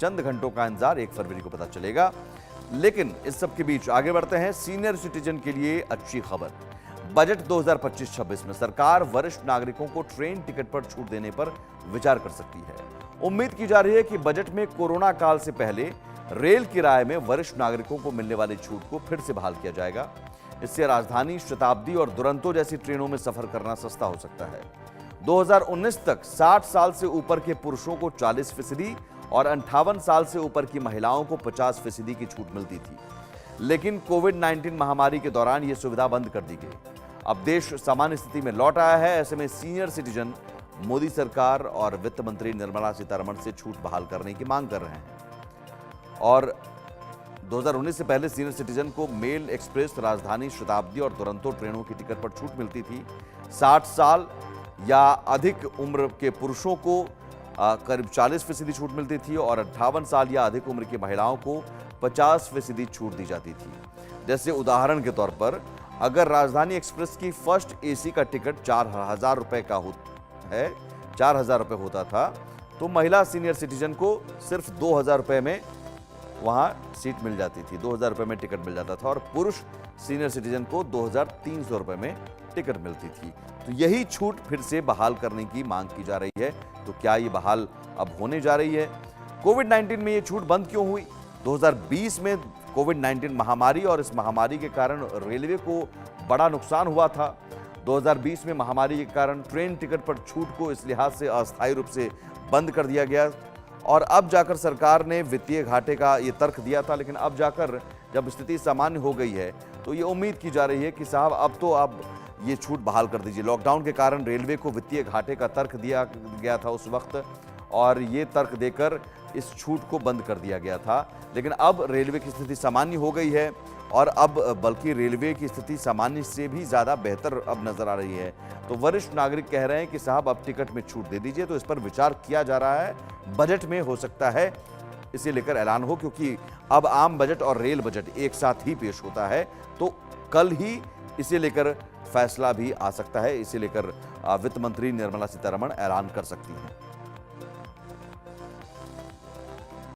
चंद घंटों का इंतजार 1 फरवरी को पता चलेगा। लेकिन इस सब के बीच आगे बढ़ते हैं। सीनियर सिटीजन के लिए अच्छी खबर। बजट 2025-26 में सरकार वरिष्ठ नागरिकों को ट्रेन टिकट पर छूट देने पर विचार कर सकती है। उम्मीद की जा रही है कि बजट में कोरोना काल से पहले रेल किराए में वरिष्ठ नागरिकों को मिलने वाली छूट को फिर से बहाल किया जाएगा। इससे राजधानी, शताब्दी और दुरंतो जैसी ट्रेनों में सफर करना सस्ता हो सकता है। 2019 तक 60 साल से ऊपर के पुरुषों को 40% और 58 साल से ऊपर की महिलाओं को 50% की छूट मिलती थी। लेकिन कोविड-19 महामारी के दौरान यह सुविधा बंद कर दी गई। अब देश सामान्य स्थिति में लौट आया है। ऐसे में सीनियर सिटीजन मोदी सरकार और वित्त मंत्री निर्मला सीतारमण से छूट बहाल करने की मांग कर रहे हैं। और 2019 से पहले सीनियर सिटीजन को मेल, एक्सप्रेस, राजधानी, शताब्दी और दुरंतो ट्रेनों की टिकट पर छूट मिलती थी। 60 साल या अधिक उम्र के पुरुषों को करीब 40% छूट मिलती थी और 58 साल या अधिक उम्र की महिलाओं को 50% छूट दी जाती थी। जैसे उदाहरण के तौर पर अगर राजधानी एक्सप्रेस की फर्स्ट एसी का टिकट 4,000 रुपए का है, 4,000 रुपए होता था, तो महिला सीनियर सिटीजन को सिर्फ 2,000 रुपए में वहां सीट मिल जाती थी, 2,000 रुपए में टिकट मिल जाता था। और पुरुष सीनियर सिटीजन को 2,300 रुपए में टिकट मिलती थी। तो यही छूट फिर से बहाल करने की मांग की जा रही है। तो क्या ये बहाल अब होने जा रही है? कोविड-19 में ये छूट बंद क्यों हुई? 2020 में कोविड-19 महामारी और इस महामारी के कारण रेलवे को बड़ा नुकसान हुआ था। 2020 में महामारी के कारण ट्रेन टिकट पर छूट को इस लिहाज से अस्थायी रूप से बंद कर दिया गया और अब जाकर सरकार ने वित्तीय घाटे का ये तर्क दिया था। लेकिन अब जाकर जब स्थिति सामान्य हो गई है तो ये उम्मीद की जा रही है कि साहब अब ये छूट बहाल कर दीजिए। लॉकडाउन के कारण रेलवे को वित्तीय घाटे का तर्क दिया गया था उस वक्त और ये तर्क देकर इस छूट को बंद कर दिया गया था। लेकिन अब रेलवे की स्थिति सामान्य हो गई है और अब बल्कि रेलवे की स्थिति सामान्य से भी ज़्यादा बेहतर अब नजर आ रही है। तो वरिष्ठ नागरिक कह रहे हैं कि साहब अब टिकट में छूट दे दीजिए। तो इस पर विचार किया जा रहा है। बजट में हो सकता है इसे लेकर ऐलान हो, क्योंकि अब आम बजट और रेल बजट एक साथ ही पेश होता है। तो कल ही इसे लेकर फैसला भी आ सकता है। इसे लेकर वित्त मंत्री निर्मला सीतारमण ऐलान कर सकती हैं।